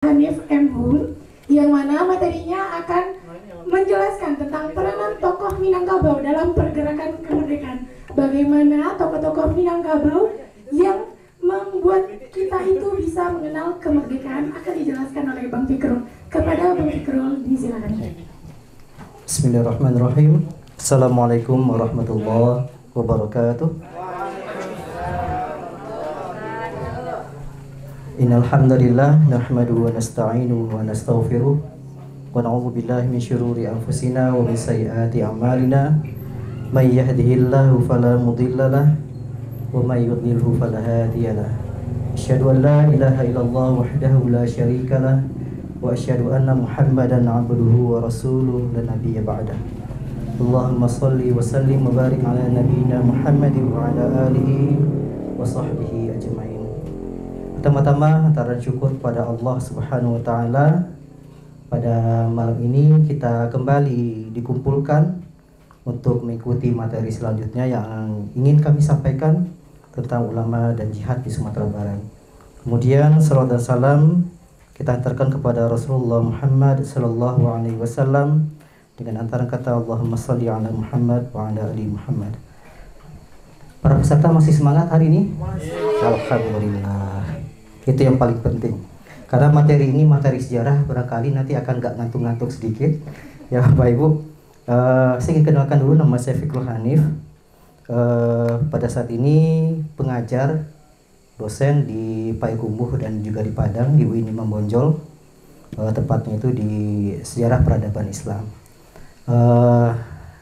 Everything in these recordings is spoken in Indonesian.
Hanif M. Hun, yang mana materinya akan menjelaskan tentang peranan tokoh Minangkabau dalam pergerakan kemerdekaan. Bagaimana tokoh-tokoh Minangkabau yang membuat kita itu bisa mengenal kemerdekaan akan dijelaskan oleh Bang Fikrul. Kepada Bang Fikrul, disilakan. Bismillahirrahmanirrahim. Assalamualaikum warahmatullahi wabarakatuh. Innal hamdalillah nahmaduhu wa nasta'inuhu wa nastaghfiruh wa na'udzu billahi min syururi anfusina wa min sayyiati a'malina. May yahdihillahu fala mudilla lahu wa may yudlilhu fala hadiya lahu. Asyhadu an la ilaha illallah wahdahu la syarika lahu wa asyhadu anna Muhammadan 'abduhu wa rasuluhu la nabiyya ba'da. Allahumma shalli wa sallim wa barik ala nabiyyina Muhammadin wa ala alihi wa sahbihi ajma'in. Pertama-tama antara syukur kepada Allah Subhanahu wa taala. Pada malam ini kita kembali dikumpulkan untuk mengikuti materi selanjutnya yang ingin kami sampaikan tentang ulama dan jihad di Sumatera Barat. Kemudian salawat dan salam kita hantarkan kepada Rasulullah Muhammad sallallahu alaihi wasallam dengan antara kata Allahumma shalli ala Muhammad wa ala ali Muhammad. Para peserta masih semangat hari ini? Alhamdulillah. Itu yang paling penting. Karena materi ini materi sejarah, barangkali nanti akan gak ngantuk-ngantuk sedikit. Ya Bapak Ibu, saya ingin kenalkan dulu, nama saya Fikrul Hanif. Pada saat ini pengajar, dosen di Payakumbuh dan juga di Padang, di UIN Imam Bonjol. Tepatnya itu di sejarah peradaban Islam.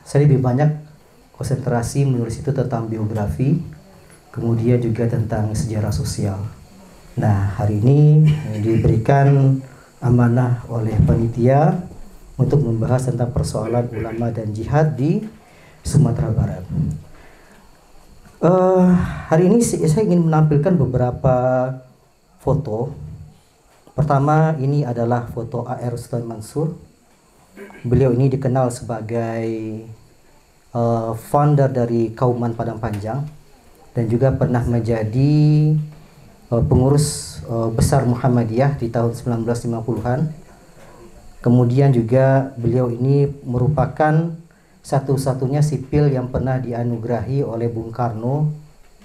Saya lebih banyak konsentrasi menulis itu tentang biografi, kemudian juga tentang sejarah sosial. Nah, hari ini diberikan amanah oleh panitia untuk membahas tentang persoalan ulama dan jihad di Sumatera Barat. Hari ini saya ingin menampilkan beberapa foto. Pertama, ini adalah foto A.R. Sultan Mansur. Beliau ini dikenal sebagai founder dari Kauman Padang Panjang dan juga pernah menjadi pengurus besar Muhammadiyah di tahun 1950-an. Kemudian juga beliau ini merupakan satu-satunya sipil yang pernah dianugerahi oleh Bung Karno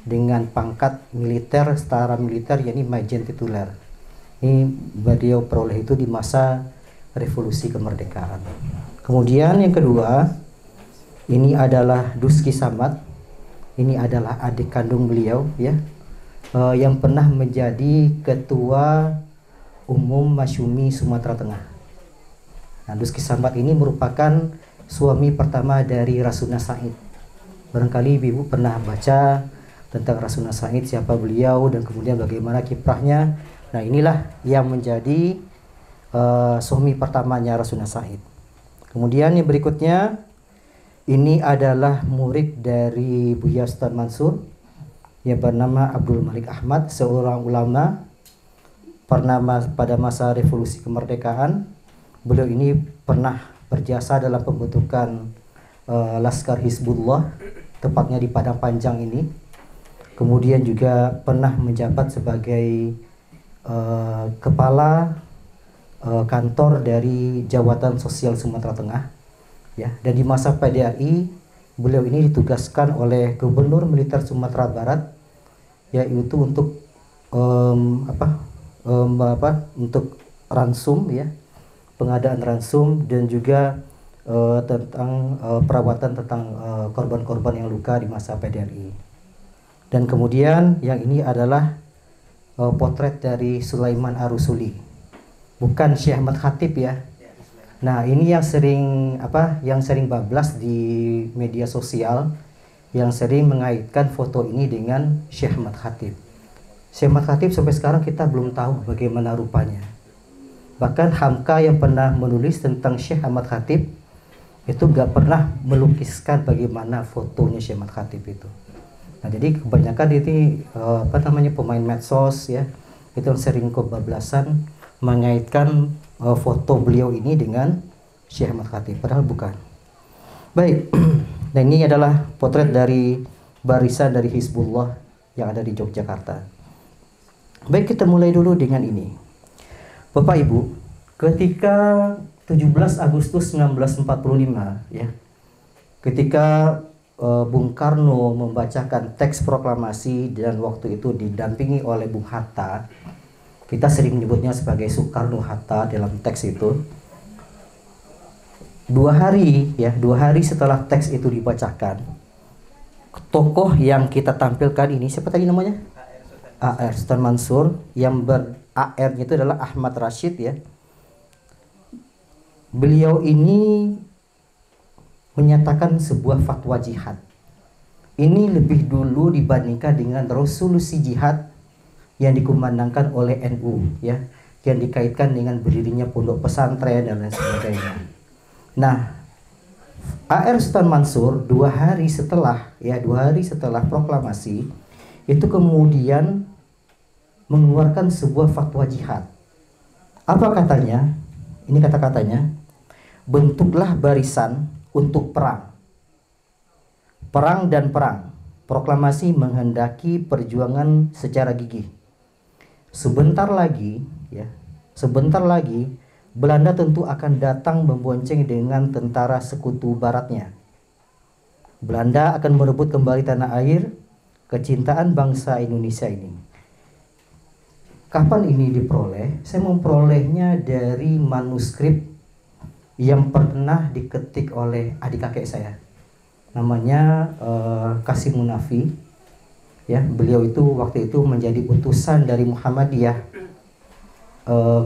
dengan pangkat militer, setara militer, yakni Majen Tituler. Ini beliau peroleh itu di masa revolusi kemerdekaan. Kemudian yang kedua, ini adalah Duski Samad. Ini adalah adik kandung beliau, ya, yang pernah menjadi ketua umum Masyumi Sumatera Tengah. Nah, Duski Samad ini merupakan suami pertama dari Rasuna Said. Barangkali Ibu pernah baca tentang Rasuna Said, siapa beliau dan kemudian bagaimana kiprahnya. Nah, inilah yang menjadi suami pertamanya Rasuna Said. Kemudian yang berikutnya, ini adalah murid dari Buya Sultan Mansur yang bernama Abdul Malik Ahmad, seorang ulama pernah pada masa revolusi kemerdekaan. Beliau ini pernah berjasa dalam pembentukan Laskar Hizbullah, tepatnya di Padang Panjang ini. Kemudian juga pernah menjabat sebagai kepala kantor dari Jabatan Sosial Sumatera Tengah, ya. Dan di masa PDRI beliau ini ditugaskan oleh Gubernur Militer Sumatera Barat, yaitu untuk untuk ransum, ya, pengadaan ransum dan juga tentang perawatan tentang korban-korban yang luka di masa PDRI. Dan kemudian yang ini adalah potret dari Sulaiman Arusuli, bukan Syekh Ahmad Khatib, ya. Nah, ini yang sering bablas di media sosial, yang sering mengaitkan foto ini dengan Syekh Ahmad Khatib. Syekh Ahmad Khatib sampai sekarang kita belum tahu bagaimana rupanya. Bahkan Hamka yang pernah menulis tentang Syekh Ahmad Khatib itu gak pernah melukiskan bagaimana fotonya Syekh Ahmad Khatib itu. Nah, jadi kebanyakan ini pemain medsos, ya, itu yang sering kebablasan mengaitkan foto beliau ini dengan Syekh Ahmad Khatib, padahal bukan. Baik, dan ini adalah potret dari barisan dari Hizbullah yang ada di Yogyakarta. Baik, kita mulai dulu dengan ini. Bapak Ibu, ketika 17 Agustus 1945 ya, ketika Bung Karno membacakan teks proklamasi dan waktu itu didampingi oleh Bung Hatta, kita sering menyebutnya sebagai Soekarno-Hatta dalam teks itu. 2 hari setelah teks itu dibacakan, tokoh yang kita tampilkan ini siapa tadi namanya? A.R. Sultan Mansur, yang ber-AR-nya itu adalah Ahmad Rashid ya. Beliau ini menyatakan sebuah fatwa jihad. Ini lebih dulu dibandingkan dengan resolusi jihad yang dikumandangkan oleh NU ya, yang dikaitkan dengan berdirinya pondok pesantren dan lain sebagainya. Nah, A.R. Sultan Mansur 2 hari setelah proklamasi itu kemudian mengeluarkan sebuah fatwa jihad. Apa katanya? Ini kata-katanya, bentuklah barisan untuk perang. Perang dan perang. Proklamasi menghendaki perjuangan secara gigih. Sebentar lagi Belanda tentu akan datang membonceng dengan tentara sekutu baratnya. Belanda akan merebut kembali tanah air, kecintaan bangsa Indonesia ini. Kapan ini diperoleh? Saya memperolehnya dari manuskrip yang pernah diketik oleh adik kakek saya. Namanya Kasim Munafi. Ya, beliau itu waktu itu menjadi utusan dari Muhammadiyah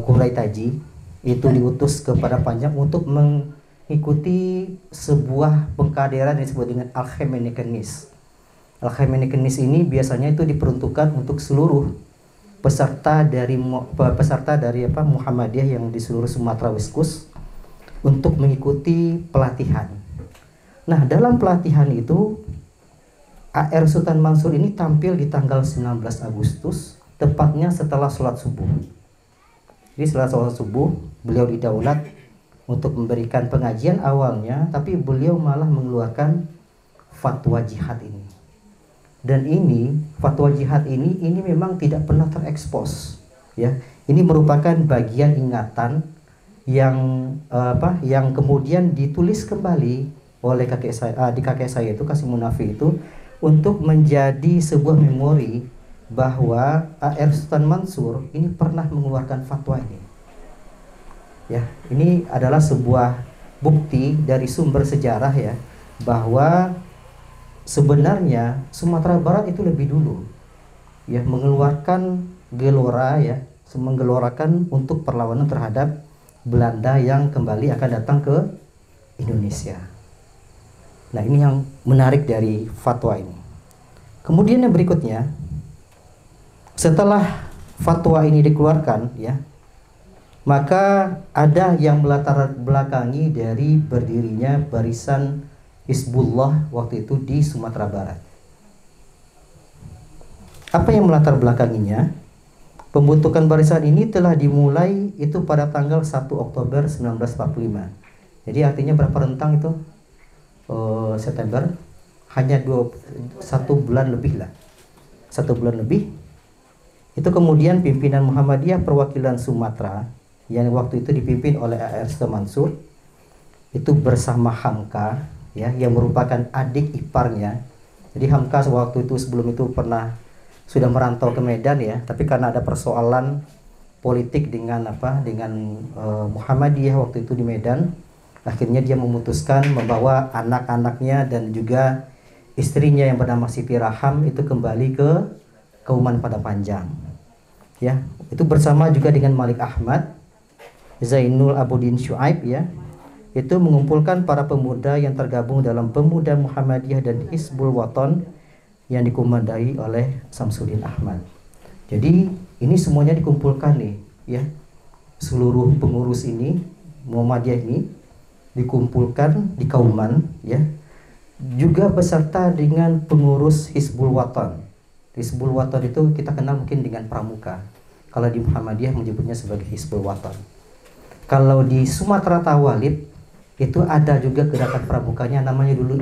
Kurai Taji. Itu diutus kepada Panjang untuk mengikuti sebuah pengkaderan yang disebut dengan Al-Khamenei-Kenis. Al-Khamenei-Kenis ini biasanya itu diperuntukkan untuk seluruh peserta dari Muhammadiyah yang di seluruh Sumatera West Coast untuk mengikuti pelatihan. Nah, dalam pelatihan itu A.R. Sultan Mansur ini tampil di tanggal 19 Agustus, tepatnya setelah sholat subuh. Jadi setelah sholat subuh, beliau didaulat untuk memberikan pengajian awalnya, tapi beliau malah mengeluarkan fatwa jihad ini. Dan ini fatwa jihad ini memang tidak pernah terekspos ya. Ini merupakan bagian ingatan yang kemudian ditulis kembali oleh kakek saya itu Kasim Munafi itu untuk menjadi sebuah memori bahwa A.R. Sultan Mansur ini pernah mengeluarkan fatwa ini. Ya, ini adalah sebuah bukti dari sumber sejarah ya, bahwa sebenarnya Sumatera Barat itu lebih dulu ya mengeluarkan gelora ya, menggelorakan untuk perlawanan terhadap Belanda yang kembali akan datang ke Indonesia. Nah, ini yang menarik dari fatwa ini. Kemudian yang berikutnya, setelah fatwa ini dikeluarkan ya, maka ada yang melatar belakangi dari berdirinya barisan Hizbullah waktu itu di Sumatera Barat. Apa yang melatar belakanginya? Pembentukan barisan ini telah dimulai itu pada tanggal 1 Oktober 1945. Jadi artinya berapa rentang itu? September, hanya 1 bulan lebih lah. 1 bulan lebih. Itu kemudian pimpinan Muhammadiyah perwakilan Sumatera yang waktu itu dipimpin oleh A.R. Sultan Mansur itu bersama Hamka ya, yang merupakan adik iparnya. Jadi Hamka waktu itu sebelum itu sudah merantau ke Medan ya, tapi karena ada persoalan politik dengan Muhammadiyah waktu itu di Medan, akhirnya dia memutuskan membawa anak-anaknya dan juga istrinya yang bernama Siti Raham itu kembali ke Kauman Padapanjang. Ya, itu bersama juga dengan Malik Ahmad, Zainul Abidin Syuaib ya. Itu mengumpulkan para pemuda yang tergabung dalam Pemuda Muhammadiyah dan Hizbul Waton yang dikomandai oleh Samsudin Ahmad. Jadi ini semuanya dikumpulkan nih ya. Seluruh pengurus ini Muhammadiyah ini dikumpulkan di Kauman ya. Juga beserta dengan pengurus Hizbul Waton. Hizbul Waton itu kita kenal mungkin dengan Pramuka. Kalau di Muhammadiyah menyebutnya sebagai Hizbul Waton. Kalau di Sumatera Tawalib itu ada juga gerakan pramukanya, namanya dulu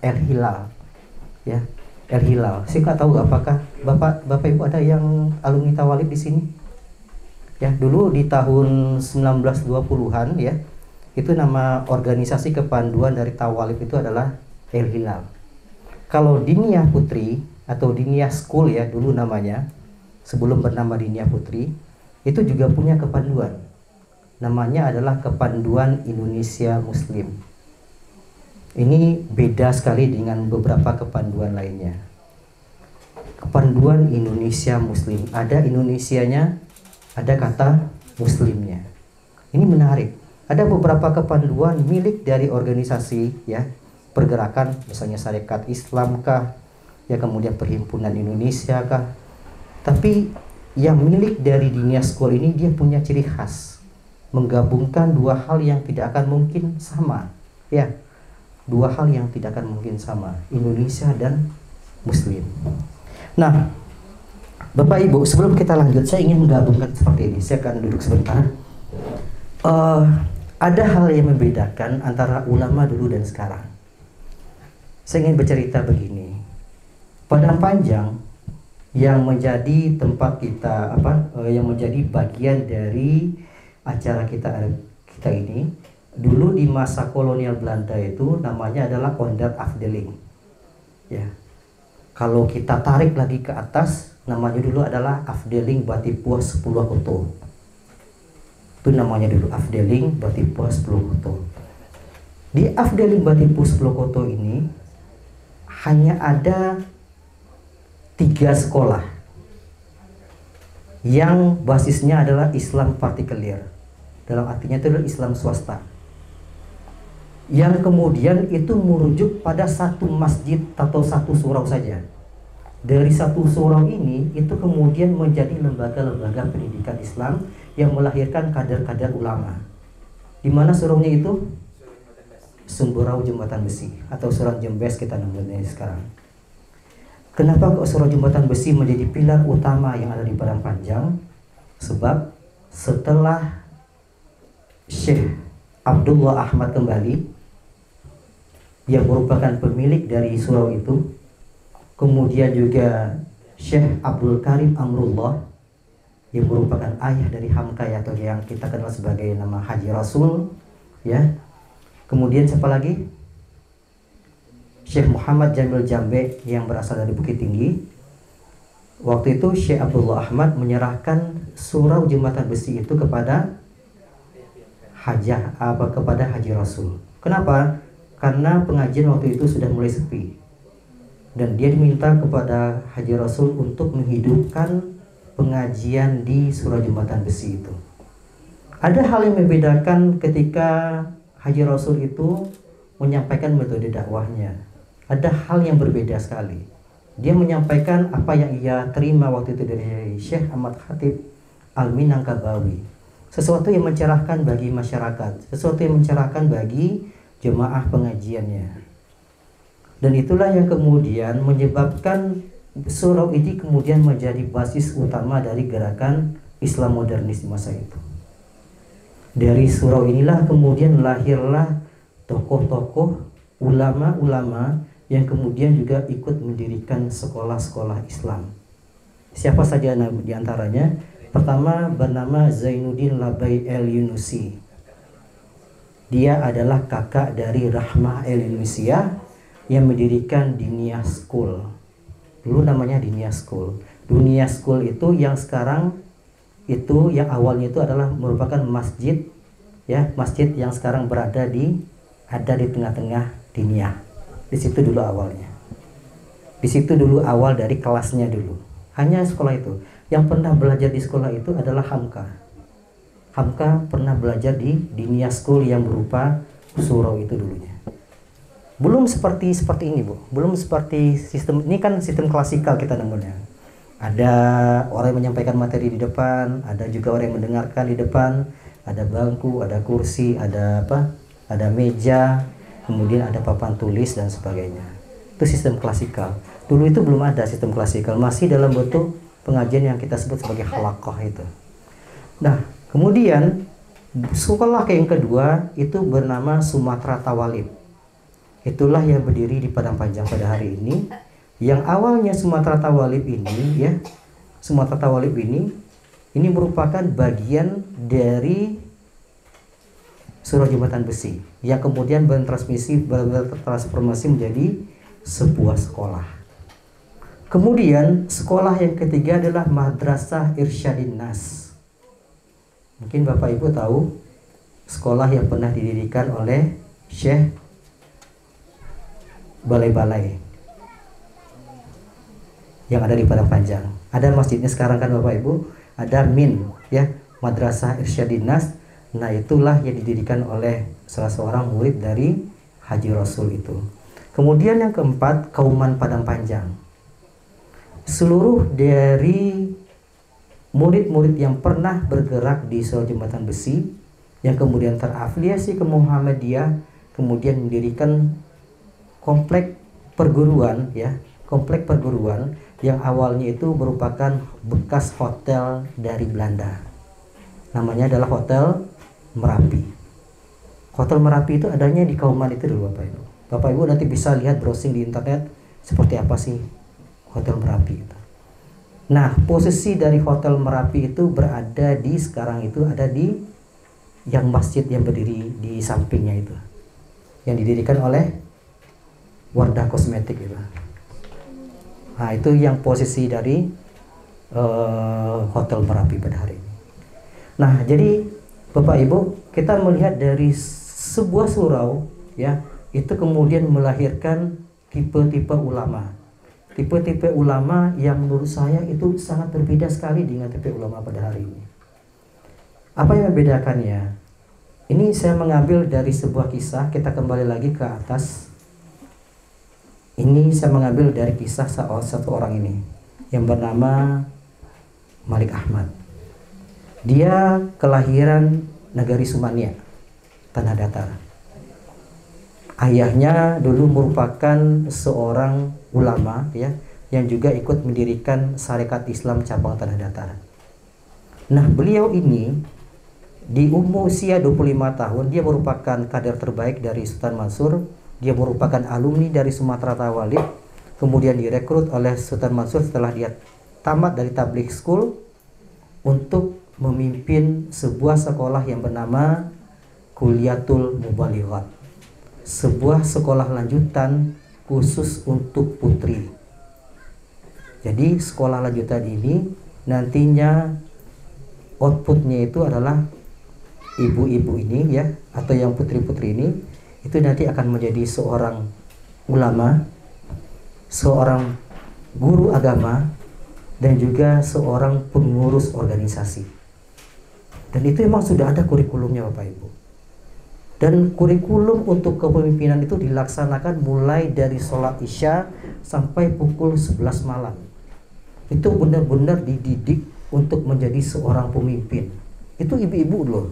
El Hilal ya, El Hilal. Saya nggak tahu apakah bapak ibu ada yang alumni Tawalib di sini? Ya, dulu di tahun 1920-an ya, itu nama organisasi kepanduan dari Tawalif itu adalah El Hilal. Kalau Diniyah Putri atau Diniyah School ya dulu namanya, sebelum bernama Diniyah Putri, itu juga punya kepanduan. Namanya adalah Kepanduan Indonesia Muslim. Ini beda sekali dengan beberapa kepanduan lainnya. Kepanduan Indonesia Muslim, ada Indonesianya, ada kata Muslimnya. Ini menarik. Ada beberapa kepanduan milik dari organisasi ya, pergerakan, misalnya Sarekat Islam kah, ya kemudian Perhimpunan Indonesia kah. Tapi yang milik dari Diniyah School ini dia punya ciri khas, menggabungkan dua hal yang tidak akan mungkin sama. Ya, dua hal yang tidak akan mungkin sama, Indonesia dan Muslim. Nah, Bapak Ibu, sebelum kita lanjut, saya ingin menggabungkan seperti ini. Saya akan duduk sebentar. Ada hal yang membedakan antara ulama dulu dan sekarang. Saya ingin bercerita begini. Padang Panjang yang menjadi tempat kita yang menjadi bagian dari acara kita ini, dulu di masa kolonial Belanda itu namanya adalah Onder Afdeling. Ya. Kalau kita tarik lagi ke atas, namanya dulu adalah Afdeling Batipuah 10 Koto. Itu namanya dulu Afdeling Batipuah 10 Koto. Di Afdeling Batipuah 10 Koto ini hanya ada 3 sekolah yang basisnya adalah Islam partikuler. Dalam artinya itu adalah Islam swasta. Yang kemudian itu merujuk pada satu masjid atau satu surau saja. Dari satu surau ini itu kemudian menjadi lembaga-lembaga pendidikan Islam yang melahirkan kader-kader ulama. Di mana suraunya itu? Sumberau Jembatan Besi atau Surau Jembes kita namanya sekarang. Kenapa Surau Jembatan Besi menjadi pilar utama yang ada di Padang Panjang? Sebab setelah Syekh Abdullah Ahmad kembali, yang merupakan pemilik dari surau itu, kemudian juga Syekh Abdul Karim Amrullah yang merupakan ayah dari Hamka atau yang kita kenal sebagai nama Haji Rasul, ya. Kemudian siapa lagi? Syekh Muhammad Jamil Jambe yang berasal dari Bukit Tinggi. Waktu itu Syekh Abdullah Ahmad menyerahkan surau Jembatan Besi itu kepada kepada Haji Rasul. Kenapa? Karena pengajian waktu itu sudah mulai sepi, dan dia diminta kepada Haji Rasul untuk menghidupkan pengajian di surau Jembatan Besi itu. Ada hal yang membedakan ketika Haji Rasul itu menyampaikan metode dakwahnya. Ada hal yang berbeda sekali. Dia menyampaikan apa yang ia terima waktu itu dari Syekh Ahmad Khatib Al-Minangkabawi, sesuatu yang mencerahkan bagi masyarakat, sesuatu yang mencerahkan bagi jemaah pengajiannya. Dan itulah yang kemudian menyebabkan surau ini kemudian menjadi basis utama dari gerakan Islam modernis di masa itu. Dari surau inilah kemudian lahirlah tokoh-tokoh, ulama-ulama yang kemudian juga ikut mendirikan sekolah-sekolah Islam. Siapa saja di antaranya? Pertama bernama Zainuddin Labai El-Yunusi. Dia adalah kakak dari Rahmah El-Yunusia yang mendirikan Diniyah School. Dulu namanya Diniyah School. Diniyah School itu yang sekarang itu yang awalnya itu adalah merupakan masjid, ya, masjid yang sekarang ada di tengah-tengah Diniyah. Di situ dulu awalnya. Di situ dulu awal dari kelasnya dulu. Hanya sekolah itu. Yang pernah belajar di sekolah itu adalah Hamka. Hamka pernah belajar di Diniyah School yang berupa surau itu dulunya. Belum seperti ini, Bu. Belum seperti sistem ini, kan sistem klasikal kita namanya. Ada orang yang menyampaikan materi di depan, ada juga orang yang mendengarkan di depan, ada bangku, ada kursi, ada meja, kemudian ada papan tulis dan sebagainya. Itu sistem klasikal. Dulu itu belum ada sistem klasikal, masih dalam bentuk pengajian yang kita sebut sebagai halaqah itu. Nah, kemudian sekolah yang kedua itu bernama Sumatera Tawalib. Itulah yang berdiri di Padang Panjang pada hari ini. Yang awalnya Sumatera Tawalib ini, ya, Sumatera Tawalib ini Ini merupakan bagian dari surau jembatan besi yang kemudian bertransformasi menjadi sebuah sekolah. Kemudian sekolah yang ketiga adalah Madrasah Irsyadin Nas. Mungkin Bapak Ibu tahu sekolah yang pernah didirikan oleh Syekh Balai-Balai yang ada di Padang Panjang. Ada masjidnya sekarang kan Bapak Ibu, ada MIN ya, Madrasah Irsyadin Nas. Nah, itulah yang didirikan oleh salah seorang murid dari Haji Rasul itu. Kemudian yang keempat, Kauman Padang Panjang. Seluruh dari murid-murid yang pernah bergerak di surau jembatan besi yang kemudian terafiliasi ke Muhammadiyah, kemudian mendirikan komplek perguruan ya, komplek perguruan yang awalnya itu merupakan bekas hotel dari Belanda. Namanya adalah Hotel Merapi. Hotel Merapi itu adanya di Kauman itu dulu Bapak Ibu. Bapak Ibu nanti bisa lihat browsing di internet seperti apa sih Hotel Merapi itu. Nah, posisi dari Hotel Merapi itu berada di sekarang itu ada di yang masjid yang berdiri di sampingnya itu, yang didirikan oleh Wardah Kosmetik itu. Nah, itu yang posisi dari Hotel Merapi pada hari ini. Nah, jadi Bapak Ibu, kita melihat dari sebuah surau ya, itu kemudian melahirkan tipe-tipe ulama. Tipe-tipe ulama yang menurut saya itu sangat berbeda sekali dengan tipe ulama pada hari ini. Apa yang membedakannya? Ini saya mengambil dari sebuah kisah, kita kembali lagi ke atas. Ini saya mengambil dari kisah satu orang ini yang bernama Malik Ahmad. Dia kelahiran negari Sumania, Tanah Datar. Ayahnya dulu merupakan seorang ulama ya, yang juga ikut mendirikan Sarekat Islam cabang Tanah Datar. Nah, beliau ini di usia 25 tahun dia merupakan kader terbaik dari Sultan Mansur. Dia merupakan alumni dari Sumatera Tawalib, kemudian direkrut oleh Sultan Mansur setelah dia tamat dari Tabligh School untuk memimpin sebuah sekolah yang bernama Kuliatul Mubalighat, sebuah sekolah lanjutan khusus untuk putri. Jadi sekolah lanjutan ini nantinya outputnya itu adalah ibu-ibu ini ya, atau yang putri-putri ini itu nanti akan menjadi seorang ulama, seorang guru agama, dan juga seorang pengurus organisasi. Dan itu memang sudah ada kurikulumnya Bapak Ibu. Dan kurikulum untuk kepemimpinan itu dilaksanakan mulai dari sholat isya sampai pukul 11 malam. Itu benar-benar dididik untuk menjadi seorang pemimpin. Itu ibu-ibu loh.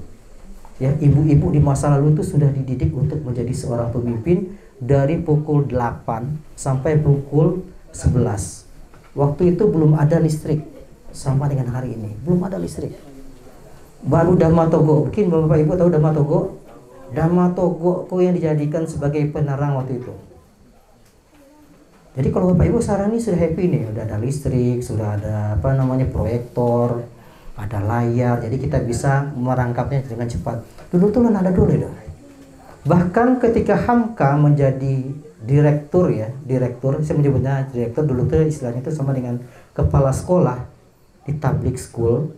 Ya, ibu-ibu di masa lalu itu sudah dididik untuk menjadi seorang pemimpin dari pukul 8 sampai pukul 11. Waktu itu belum ada listrik sama dengan hari ini, belum ada listrik. Baru Dhamma Togo, mungkin Bapak Ibu tahu Dhamma Togo? Dhamma Togo yang dijadikan sebagai penerang waktu itu. Jadi kalau Bapak Ibu sekarang ini sudah happy nih, udah ada listrik, sudah ada proyektor, ada layar, jadi kita bisa merangkapnya dengan cepat. Dulu tuh ada dulu ya. Bahkan ketika Hamka menjadi direktur ya, saya menyebutnya direktur, dulu tuh istilahnya itu sama dengan kepala sekolah di Tabligh School,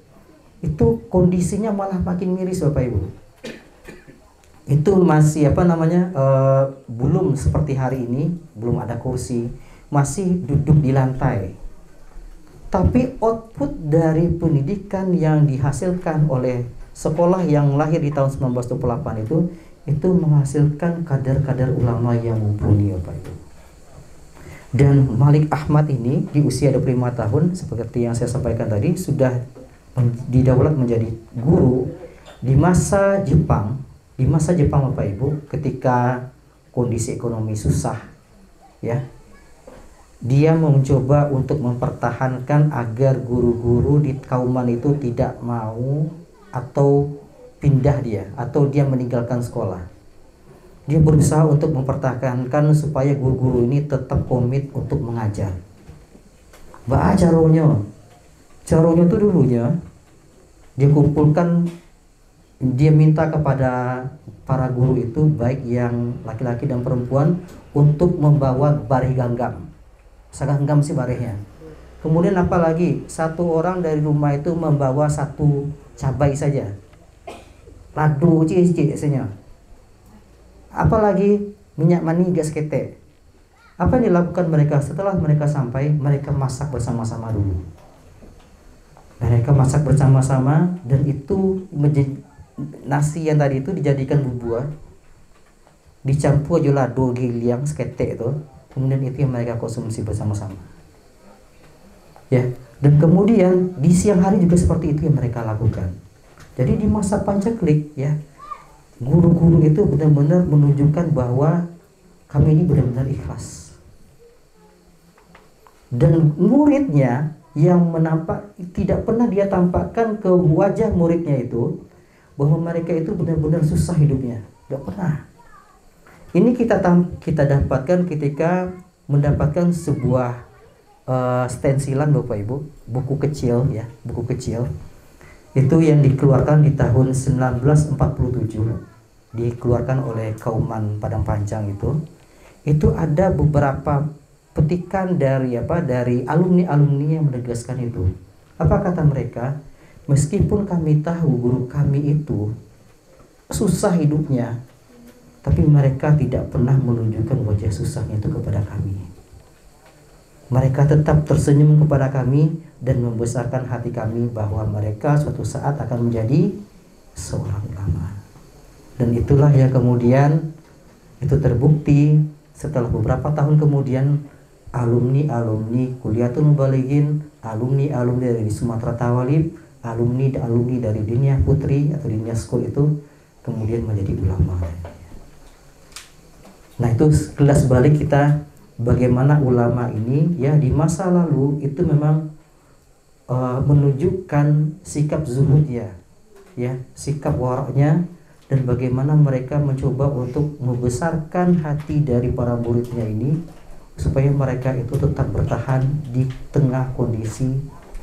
itu kondisinya malah makin miris Bapak Ibu. Itu masih belum seperti hari ini, belum ada kursi, masih duduk di lantai. Tapi output dari pendidikan yang dihasilkan oleh sekolah yang lahir di tahun 1928 itu menghasilkan kader-kader ulama yang mumpuni Bapak Ibu. Dan Malik Ahmad ini di usia 25 tahun seperti yang saya sampaikan tadi sudah didaulat menjadi guru di masa Jepang. Di masa Jepang Bapak Ibu, ketika kondisi ekonomi susah ya, dia mencoba untuk mempertahankan agar guru-guru di Kauman itu tidak mau atau pindah dia atau dia meninggalkan sekolah. Dia berusaha untuk mempertahankan supaya guru-guru ini tetap komit untuk mengajar. Caranya itu dulunya Dia kumpulkan, dia minta kepada para guru itu baik yang laki-laki dan perempuan untuk membawa barih ganggam. Seganggam sih barihnya. Kemudian apalagi satu orang dari rumah itu membawa satu cabai saja. Ladu cicik isinya. Apalagi minyak mani gas ketek. Apa yang dilakukan mereka setelah mereka sampai? Mereka masak bersama-sama dulu. Mereka masak bersama-sama dan itu nasi yang tadi itu dijadikan bubur, dicampur aja lado giliang seketek itu, kemudian itu yang mereka konsumsi bersama-sama. Ya, dan kemudian di siang hari juga seperti itu yang mereka lakukan. Jadi di masa pancaklik ya, guru-guru itu benar-benar menunjukkan bahwa kami ini benar-benar ikhlas. Dan muridnya yang tidak pernah dia tampakkan ke wajah muridnya itu bahwa mereka itu benar-benar susah hidupnya, tidak pernah. Ini kita dapatkan ketika mendapatkan sebuah stensilan Bapak Ibu, buku kecil ya, buku kecil itu yang dikeluarkan di tahun 1947, dikeluarkan oleh Kauman Padang Panjang itu ada beberapa petikan dari alumni-alumni yang menegaskan itu. Apa kata mereka? Meskipun kami tahu guru kami itu susah hidupnya, tapi mereka tidak pernah menunjukkan wajah susahnya itu kepada kami. Mereka tetap tersenyum kepada kami dan membesarkan hati kami bahwa mereka suatu saat akan menjadi seorang ulama. Dan itulah yang kemudian itu terbukti setelah beberapa tahun kemudian alumni Kuliatul Mubalighin, alumni dari Sumatera Tawalib, alumni dari Dinia Putri atau Dinia School itu kemudian menjadi ulama. Nah, itu kelas balik kita bagaimana ulama ini ya di masa lalu itu memang menunjukkan sikap zuhudnya, ya, sikap waraknya, dan bagaimana mereka mencoba untuk membesarkan hati dari para muridnya ini supaya mereka itu tetap bertahan di tengah kondisi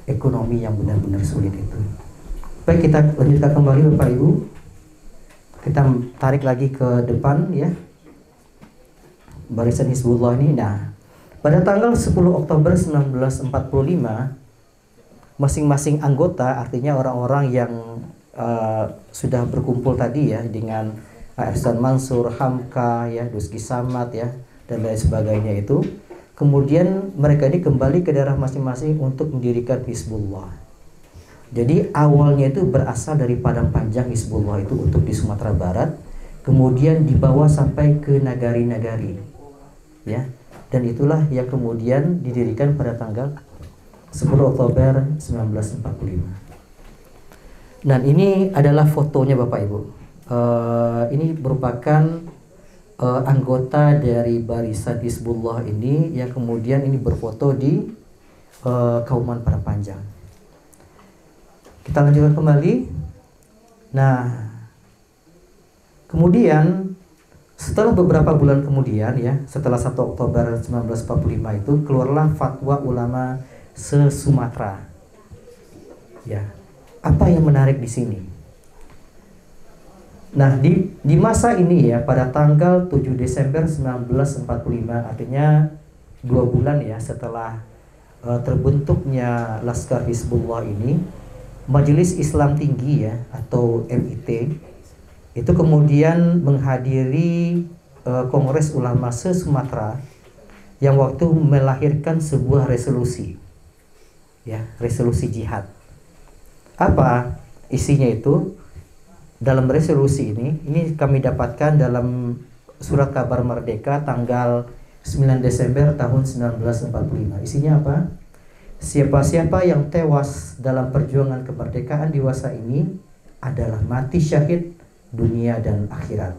ekonomi yang benar-benar sulit itu. Baik, kita lanjutkan kembali Bapak Ibu. Kita tarik lagi ke depan ya. Barisan Hizbullah ini. Nah, pada tanggal 10 Oktober 1945 masing-masing anggota, artinya orang-orang yang sudah berkumpul tadi ya dengan Ihsan Mansur, Hamka ya, Duski Samad ya, dan lain sebagainya itu, kemudian mereka ini kembali ke daerah masing-masing untuk mendirikan Hizbullah. Jadi awalnya itu berasal dari Padang Panjang Hizbullah itu untuk di Sumatera Barat, kemudian dibawa sampai ke nagari-nagari ya, dan itulah yang kemudian didirikan pada tanggal 10 Oktober 1945. Dan ini adalah fotonya Bapak Ibu. Ini merupakan anggota dari barisan Hizbullah ini yang kemudian ini berfoto di Kauman Padang Panjang. Kita lanjutkan kembali. Nah, kemudian setelah beberapa bulan kemudian ya, setelah 1 Oktober 1945 itu keluarlah fatwa ulama se-Sumatera. Ya. Apa yang menarik di sini? Nah, di masa ini ya, pada tanggal 7 Desember 1945, artinya 2 bulan ya setelah terbentuknya Laskar Hizbullah ini, Majelis Islam Tinggi ya atau MIT itu kemudian menghadiri Kongres Ulama se-Sumatera yang waktu melahirkan sebuah resolusi ya, resolusi jihad. Apa isinya itu? Dalam resolusi ini kami dapatkan dalam Surat Kabar Merdeka tanggal 9 Desember tahun 1945. Isinya apa? Siapa-siapa yang tewas dalam perjuangan kemerdekaan dewasa ini adalah mati syahid dunia dan akhirat.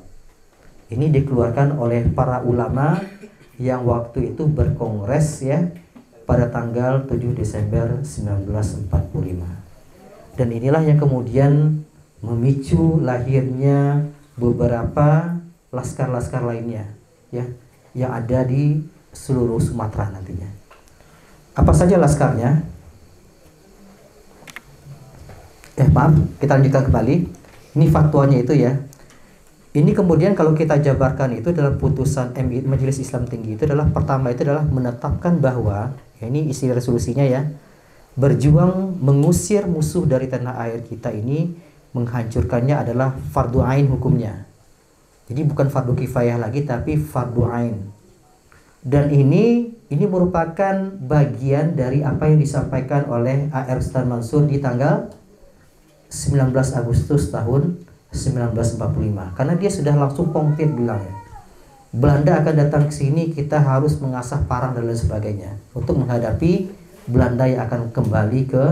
Ini dikeluarkan oleh para ulama yang waktu itu berkongres ya pada tanggal 7 Desember 1945. Dan inilah yang kemudian memicu lahirnya beberapa laskar-laskar lainnya ya yang ada di seluruh Sumatera nantinya. Apa saja laskarnya? Maaf, kita lanjutkan kembali. Ini fatwanya itu ya. Ini kemudian kalau kita jabarkan itu dalam putusan MI Majelis Islam Tinggi itu adalah pertama itu adalah menetapkan bahwa ya ini isi resolusinya ya, berjuang mengusir musuh dari tanah air kita ini, menghancurkannya adalah fardu ain hukumnya. Jadi bukan fardu kifayah lagi tapi fardu ain. Dan ini merupakan bagian dari apa yang disampaikan oleh A.R. Ustaz Mansur di tanggal 19 Agustus tahun 1945. Karena dia sudah langsung konkret bilang, Belanda akan datang ke sini, kita harus mengasah parang dan lain sebagainya untuk menghadapi Belanda yang akan kembali ke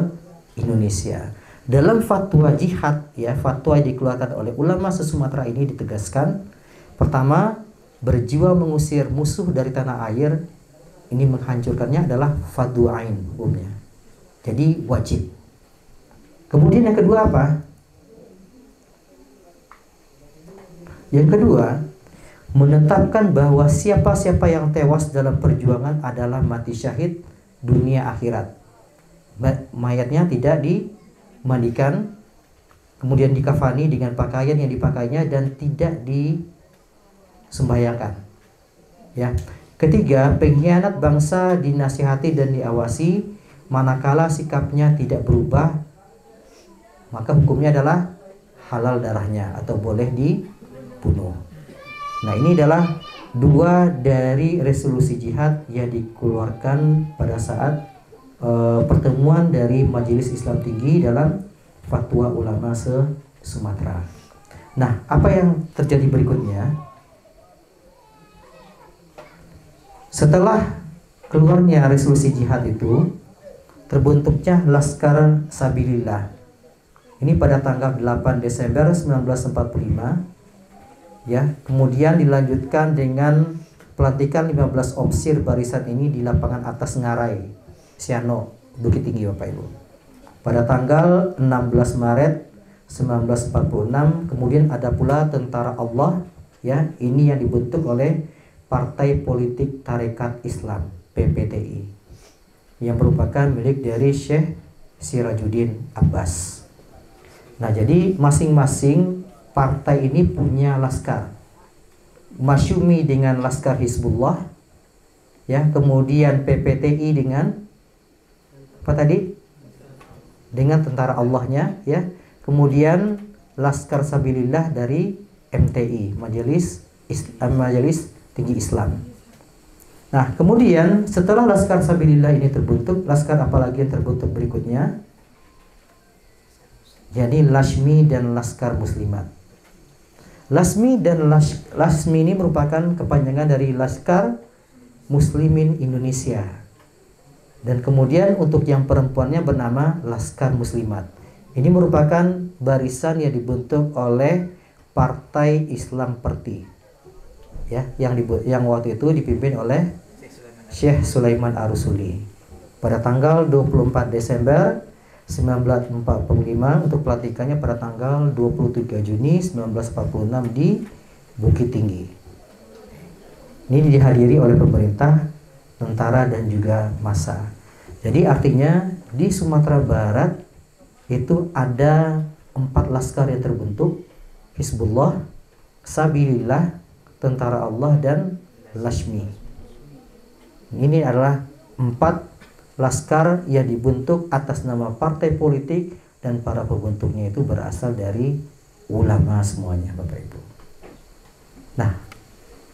Indonesia. Dalam fatwa jihad ya, fatwa yang dikeluarkan oleh ulama se-Sumatera ini ditegaskan, pertama, berjiwa mengusir musuh dari tanah air, ini menghancurkannya adalah fardu ain hukumnya. Jadi wajib. Kemudian yang kedua apa? Yang kedua, menetapkan bahwa siapa-siapa yang tewas dalam perjuangan adalah mati syahid dunia akhirat. Mayatnya tidak dimandikan, kemudian dikafani dengan pakaian yang dipakainya dan tidak disembahyangkan. Ya. Ketiga, pengkhianat bangsa dinasihati dan diawasi, manakala sikapnya tidak berubah, maka hukumnya adalah halal darahnya atau boleh dibunuh. Nah, ini adalah dua dari resolusi jihad yang dikeluarkan pada saat pertemuan dari Majelis Islam Tinggi dalam fatwa ulama se-Sumatera. Nah, apa yang terjadi berikutnya? Setelah keluarnya resolusi jihad itu, terbentuknya Laskar Sabilillah. Ini pada tanggal 8 Desember 1945. Ya, kemudian dilanjutkan dengan pelantikan 15 opsir barisan ini di lapangan atas Ngarai, Siano, Bukit Tinggi Bapak Ibu. Pada tanggal 16 Maret 1946, kemudian ada pula Tentara Allah, ya, ini yang dibentuk oleh Partai Politik Tarekat Islam (PPTI) yang merupakan milik dari Syekh Sirajuddin Abbas. Nah, jadi masing-masing partai ini punya laskar. Masyumi dengan Laskar Hizbullah, ya, kemudian PPTI dengan apa tadi? Dengan Tentara Allahnya, ya. Kemudian Laskar Sabilillah dari MTI, Majelis Tinggi Islam. Nah, kemudian setelah Laskar Sabilillah ini terbentuk, laskar apalagi yang terbentuk berikutnya? Jadi Lasmi dan Laskar Muslimat. Lasmi dan Lasmi ini merupakan kepanjangan dari Laskar Muslimin Indonesia. Dan kemudian untuk yang perempuannya bernama Laskar Muslimat. Ini merupakan barisan yang dibentuk oleh Partai Islam Perti. Ya, yang waktu itu dipimpin oleh Syekh Sulaiman Ar-Rusuli. Pada tanggal 24 Desember 1945 untuk pelantikannya pada tanggal 23 Juni 1946 di Bukit Tinggi. Ini dihadiri oleh pemerintah, tentara dan juga massa. Jadi artinya di Sumatera Barat itu ada 4 laskar yang terbentuk: Hizbullah, Sabilillah, Tentara Allah dan Lasmi. Ini adalah 4 laskar yang dibentuk atas nama partai politik dan para pembentuknya itu berasal dari ulama semuanya, Bapak Ibu. Nah,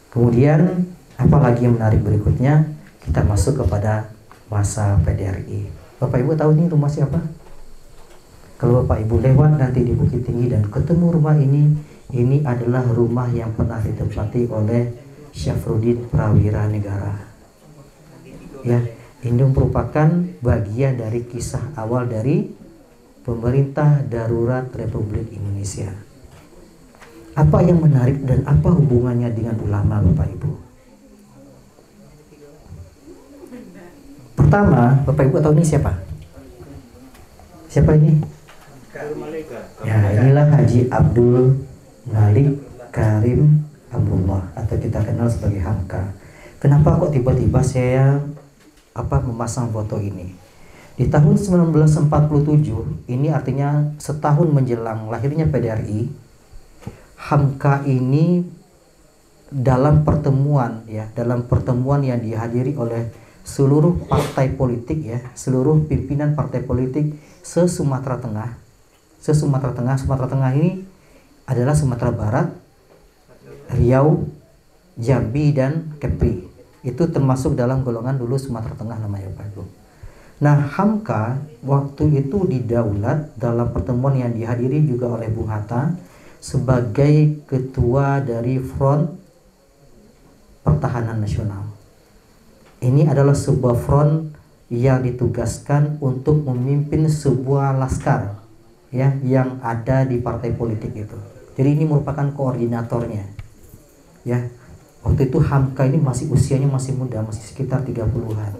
kemudian apalagi yang menarik berikutnya, kita masuk kepada masa PDRI. Bapak Ibu tahu ini rumah siapa? Kalau Bapak Ibu lewat nanti di Bukit Tinggi dan ketemu rumah ini adalah rumah yang pernah ditempati oleh Syafruddin Prawira Negara. Ya, ini merupakan bagian dari kisah awal dari Pemerintah Darurat Republik Indonesia. Apa yang menarik dan apa hubungannya dengan ulama, Bapak Ibu? Pertama, Bapak Ibu tahu ini siapa? Siapa ini? Ya, inilah Haji Abdul Malik Karim Abdullah atau kita kenal sebagai Hamka. Kenapa kok tiba-tiba saya memasang foto ini? Di tahun 1947, ini artinya setahun menjelang lahirnya PDRI, Hamka ini dalam pertemuan yang dihadiri oleh seluruh partai politik ya, seluruh pimpinan partai politik se-Sumatera Tengah. Sumatera Tengah ini adalah Sumatera Barat, Riau, Jambi dan Kepri. Itu termasuk dalam golongan dulu Sumatera Tengah namanya Pak Ibu. Nah, Hamka waktu itu didaulat dalam pertemuan yang dihadiri juga oleh Bung Hatta sebagai ketua dari Front Pertahanan Nasional. Ini adalah sebuah front yang ditugaskan untuk memimpin sebuah laskar ya yang ada di partai politik itu. Jadi ini merupakan koordinatornya. Ya. Waktu itu Hamka ini usianya masih muda, masih sekitar 30-an.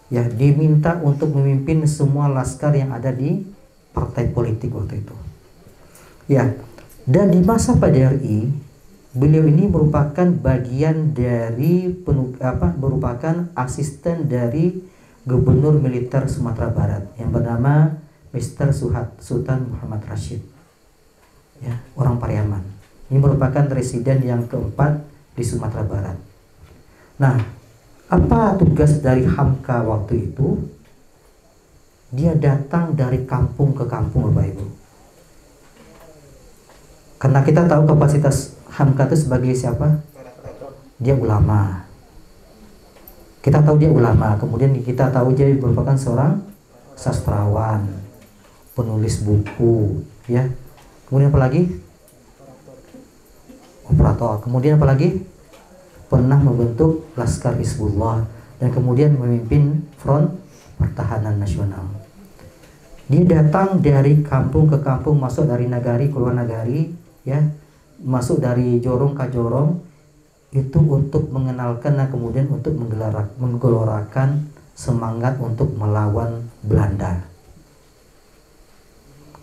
Ya, diminta untuk memimpin semua laskar yang ada di partai politik waktu itu. Ya. Dan di masa PDRI, beliau ini merupakan bagian dari merupakan asisten dari Gubernur Militer Sumatera Barat yang bernama Mr. Sultan Muhammad Rashid. Ya, orang Pariaman. Ini merupakan residen yang keempat di Sumatera Barat. Nah, apa tugas dari Hamka waktu itu? Dia datang dari kampung ke kampung, Bapak Ibu. Karena kita tahu kapasitas Hamka itu sebagai siapa? Dia ulama. Kita tahu dia ulama. Kemudian kita tahu dia merupakan seorang sastrawan, penulis buku, ya. Kemudian apa lagi? Operator. Kemudian apa lagi? Pernah membentuk Laskar Hizbullah dan kemudian memimpin Front Pertahanan Nasional. Dia datang dari kampung ke kampung, masuk dari nagari keluar nagari, ya. Masuk dari jorong ke jorong itu untuk mengenalkan dan kemudian untuk menggelorakan semangat untuk melawan Belanda.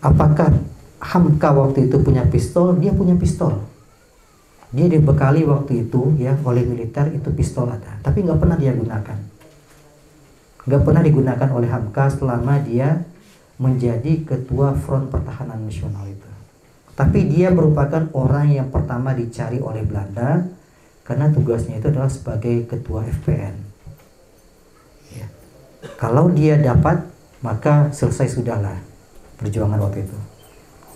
Apakah Hamka waktu itu punya pistol? Dia punya pistol. Dia dibekali waktu itu ya oleh militer, itu pistol ada, tapi nggak pernah dia gunakan. Nggak pernah digunakan oleh Hamka selama dia menjadi ketua Front Pertahanan Nasional itu. Tapi dia merupakan orang yang pertama dicari oleh Belanda karena tugasnya itu adalah sebagai ketua FPN. Ya. Kalau dia dapat, maka selesai sudahlah perjuangan waktu itu.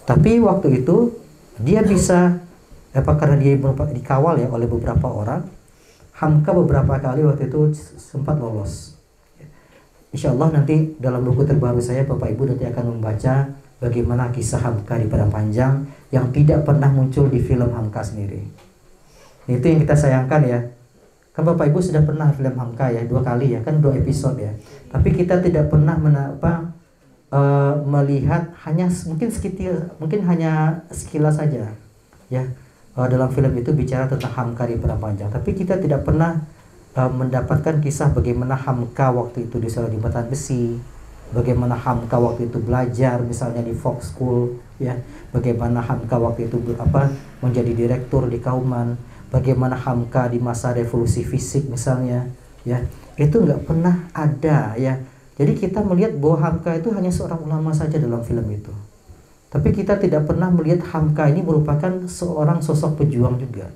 Tapi waktu itu dia bisa karena dia dikawal ya oleh beberapa orang. Hamka beberapa kali waktu itu sempat lolos. Insya Allah nanti dalam buku terbaru saya Bapak Ibu nanti akan membaca bagaimana kisah Hamka di Padang Panjang yang tidak pernah muncul di film Hamka sendiri. Itu yang kita sayangkan ya. Kan Bapak Ibu sudah pernah film Hamka ya 2 kali ya, kan 2 episode ya. Tapi kita tidak pernah melihat mungkin hanya sekilas saja ya. Dalam film itu bicara tentang Hamka di Padang Panjang. Tapi kita tidak pernah mendapatkan kisah bagaimana Hamka waktu itu di sekolah jembatan besi. Bagaimana Hamka waktu itu belajar misalnya di Fox School ya, bagaimana Hamka waktu itu menjadi direktur di Kauman, bagaimana Hamka di masa revolusi fisik misalnya ya, itu nggak pernah ada ya. Jadi kita melihat bahwa Hamka itu hanya seorang ulama saja dalam film itu, tapi kita tidak pernah melihat Hamka ini merupakan seorang sosok pejuang juga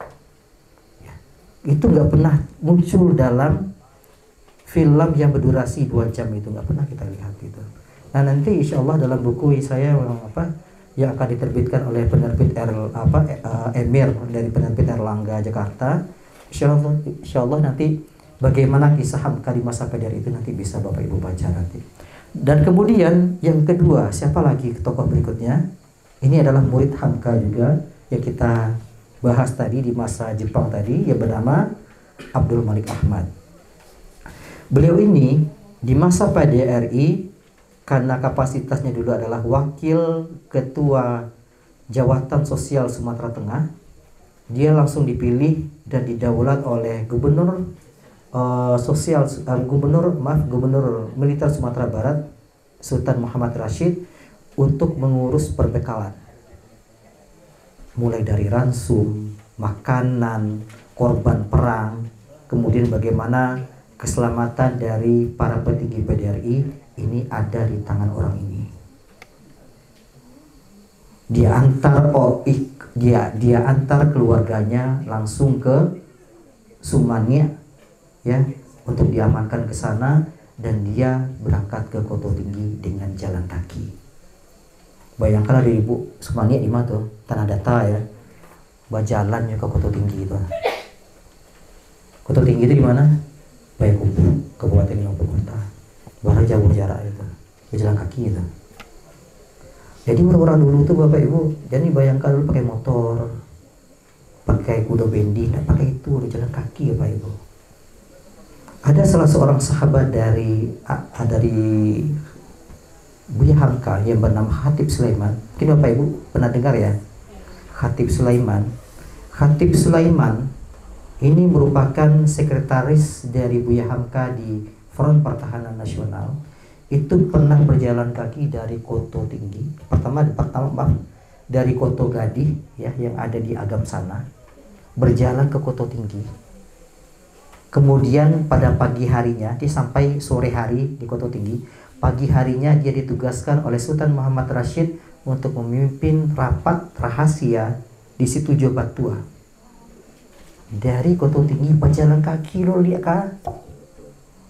ya. Itu nggak pernah muncul dalam film yang berdurasi 2 jam itu, nggak pernah kita lihat itu. Nah nanti insya Allah dalam buku saya yang akan diterbitkan oleh penerbit Emir dari penerbit Erlangga Jakarta, insya Allah nanti bagaimana kisah Hamka di masa PDRI itu nanti bisa Bapak Ibu baca nanti. Dan kemudian yang kedua, siapa lagi tokoh berikutnya? Ini adalah murid Hamka juga yang kita bahas tadi di masa Jepang tadi, yang bernama Abdul Malik Ahmad. Beliau ini di masa PDRI karena kapasitasnya dulu adalah wakil ketua Jawatan Sosial Sumatera Tengah, dia langsung dipilih dan didaulat oleh Gubernur Militer Sumatera Barat Sultan Muhammad Rashid untuk mengurus perbekalan, mulai dari ransum, makanan, korban perang, kemudian bagaimana keselamatan dari para petinggi PDRI ini ada di tangan orang ini. Dia antar keluarganya langsung ke Sumania ya, untuk diamankan ke sana, dan dia berangkat ke Koto Tinggi dengan jalan kaki. Bayangkan dari Ibu Sumania di mana tuh, tanah data ya, berjalannya ke Koto Tinggi itu. Koto Tinggi itu di mana? Payakumbuh, Kabupaten Lombok Kota. Barang jauh jarak itu, berjalan kaki itu. Jadi orang-orang dulu tuh Bapak Ibu, jadi bayangkan dulu pakai motor, pakai kuda bendi, nggak pakai itu, udah jalan kaki ya Pak Ibu. Ada salah seorang sahabat dari Buya Hamka yang bernama Khatib Sulaiman. Mungkin Bapak Ibu pernah dengar ya, Khatib Sulaiman. Khatib Sulaiman ini merupakan sekretaris dari Buya Hamka di Front Pertahanan Nasional. Itu pernah berjalan kaki dari Koto Tinggi, pertama dari Koto Gadih ya, yang ada di Agam sana, berjalan ke Koto Tinggi. Kemudian pada pagi harinya, dia sampai sore hari di Koto Tinggi. Pagi harinya dia ditugaskan oleh Sultan Muhammad Rashid untuk memimpin rapat rahasia di situ Jobatua. Dari Koto Tinggi berjalan kaki, lo lihat kan?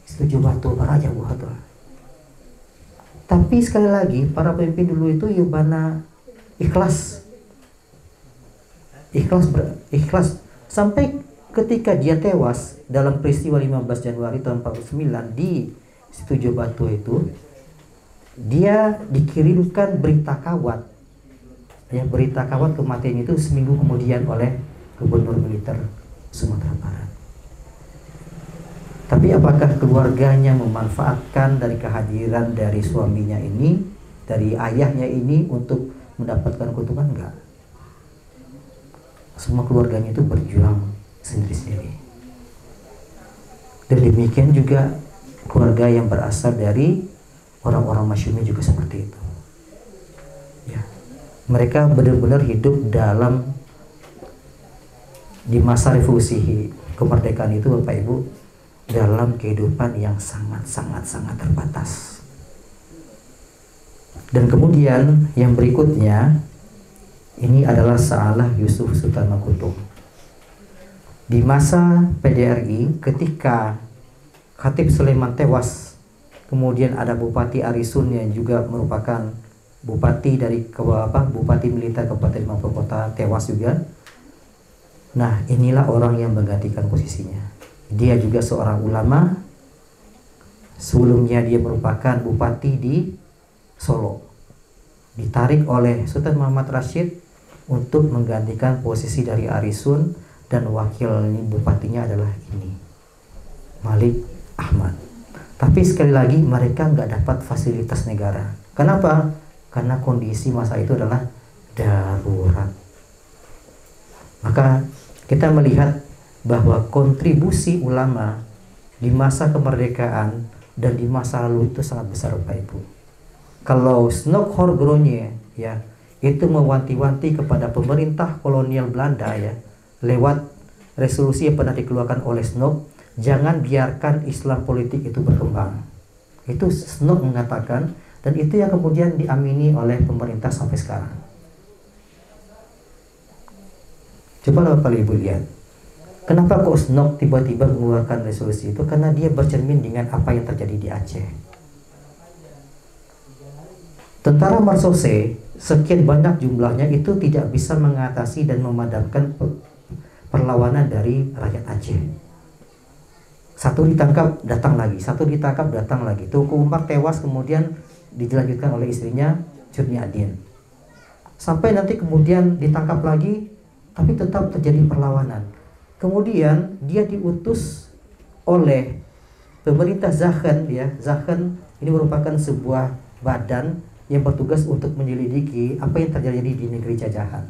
Situ Jobatua Raja Buhatua. Tapi sekali lagi para pemimpin dulu itu Yubana ikhlas sampai ketika dia tewas dalam peristiwa 15 Januari tahun 49 di situ Jobatua itu, dia dikirimkan berita kawat ya, berita kawat kematian itu seminggu kemudian oleh Gubernur Militer Sumatera Barat. Tapi apakah keluarganya memanfaatkan dari kehadiran dari suaminya ini, dari ayahnya ini untuk mendapatkan keuntungan? Enggak. Semua keluarganya itu berjuang sendiri-sendiri. Dan demikian juga keluarga yang berasal dari orang-orang Masyumi juga seperti itu. Ya. Mereka benar-benar hidup di masa revolusi kemerdekaan itu Bapak Ibu, dalam kehidupan yang sangat terbatas. Dan kemudian yang berikutnya ini adalah Sa'alah Yusuf Sultan Makutum. Di masa PDRI ketika Khatib Sulaiman tewas, kemudian ada Bupati Arisun yang juga merupakan bupati dari Bupati Militer Kabupaten Lombok Kota tewas juga. Nah, inilah orang yang menggantikan posisinya. Dia juga seorang ulama. Sebelumnya dia merupakan bupati di Solo. Ditarik oleh Sultan Muhammad Rashid untuk menggantikan posisi dari Arisun, dan wakil bupatinya adalah ini, Malik Ahmad. Tapi sekali lagi mereka nggak dapat fasilitas negara. Kenapa? Karena kondisi masa itu adalah darurat. Maka kita melihat bahwa kontribusi ulama di masa kemerdekaan dan di masa lalu itu sangat besar Bapak Ibu. Kalau Snok Horgronje ya, itu mewanti-wanti kepada pemerintah kolonial Belanda ya, lewat resolusi yang pernah dikeluarkan oleh Snok, jangan biarkan Islam politik itu berkembang. Itu Snok mengatakan, dan itu yang kemudian diamini oleh pemerintah sampai sekarang. Coba Bapak Ibu lihat, kenapa kok Snok tiba-tiba mengeluarkan resolusi itu? Karena dia bercermin dengan apa yang terjadi di Aceh. Tentara Marsose sekian banyak jumlahnya itu tidak bisa mengatasi dan memadamkan perlawanan dari rakyat Aceh. Satu ditangkap, datang lagi. Satu ditangkap, datang lagi. Tuku Umar tewas, kemudian dilanjutkan oleh istrinya Curniadin. Sampai nanti kemudian ditangkap lagi, tapi tetap terjadi perlawanan. Kemudian dia diutus oleh pemerintah Zakhan ya. Zakhan ini merupakan sebuah badan yang bertugas untuk menyelidiki apa yang terjadi di negeri jajahan.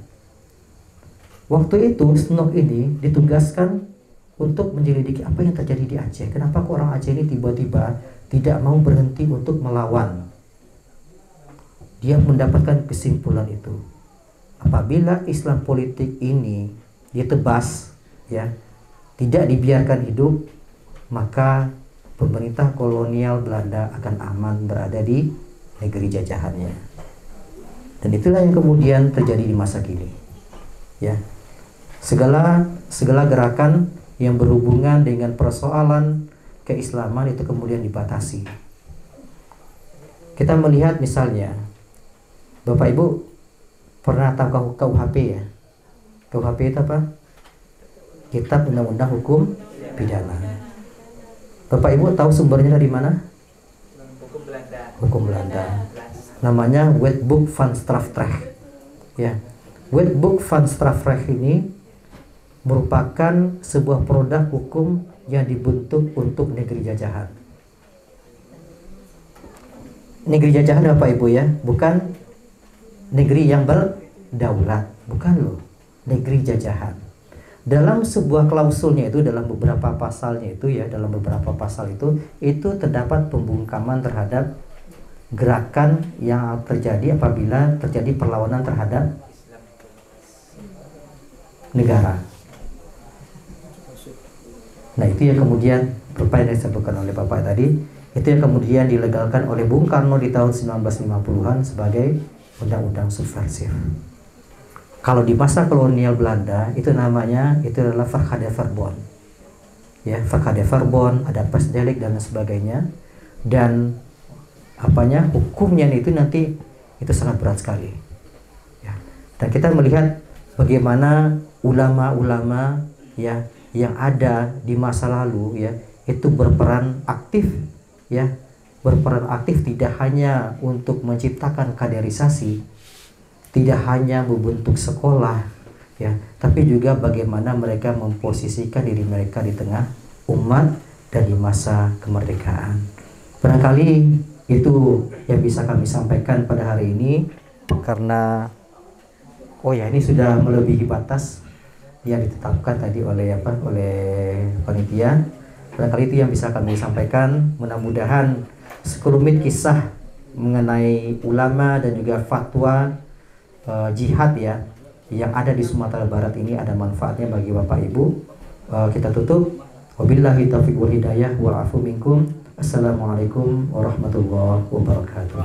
Waktu itu Snok ini ditugaskan untuk menyelidiki apa yang terjadi di Aceh. Kenapa kok orang Aceh ini tiba-tiba tidak mau berhenti untuk melawan? Dia mendapatkan kesimpulan itu. Apabila Islam politik ini ditebas ya, tidak dibiarkan hidup, maka pemerintah kolonial Belanda akan aman berada di negeri jajahannya. Dan itulah yang kemudian terjadi di masa kini. Ya. Segala gerakan yang berhubungan dengan persoalan keislaman itu kemudian dibatasi. Kita melihat misalnya, Bapak Ibu pernah tahu KUHP ya? KUHP itu apa? Kitab Undang-Undang Hukum Pidana. Bapak Ibu tahu sumbernya dari mana? Hukum Belanda. Namanya Wetboek van Strafrecht. Ya. Wetboek van Strafrecht ini merupakan sebuah produk hukum yang dibentuk untuk negeri jajahan. Negeri jajahan Bapak Ibu ya, bukan negeri yang berdaulat, bukan loh, negeri jajahan. Dalam sebuah klausulnya itu, dalam beberapa pasalnya itu ya, dalam beberapa pasal itu terdapat pembungkaman terhadap gerakan yang terjadi apabila terjadi perlawanan terhadap negara. Nah, itu yang kemudian yang disebutkan oleh Bapak tadi, itu yang kemudian dilegalkan oleh Bung Karno di tahun 1950-an sebagai undang-undang subversif. Kalau di masa kolonial Belanda itu namanya itu adalah Vergadeverbond. Ya, Vergadeverbond, ada persdelik dan sebagainya. Dan hukumnya itu nanti itu sangat berat sekali. Ya. Dan kita melihat bagaimana ulama-ulama ya yang ada di masa lalu ya itu berperan aktif ya, berperan aktif tidak hanya untuk menciptakan kaderisasi, tidak hanya membentuk sekolah ya, tapi juga bagaimana mereka memposisikan diri mereka di tengah umat dan di masa kemerdekaan. Barangkali itu yang bisa kami sampaikan pada hari ini, karena ini sudah melebihi batas yang ditetapkan tadi oleh panitia. Barangkali itu yang bisa kami sampaikan. Mudah-mudahan sekelumit kisah mengenai ulama dan juga fatwa jihad ya yang ada di Sumatera Barat ini ada manfaatnya bagi Bapak Ibu. Kita tutup. Wabillahi taufiq wal hidayah wal afu minkum. Assalamualaikum warahmatullahi wabarakatuh.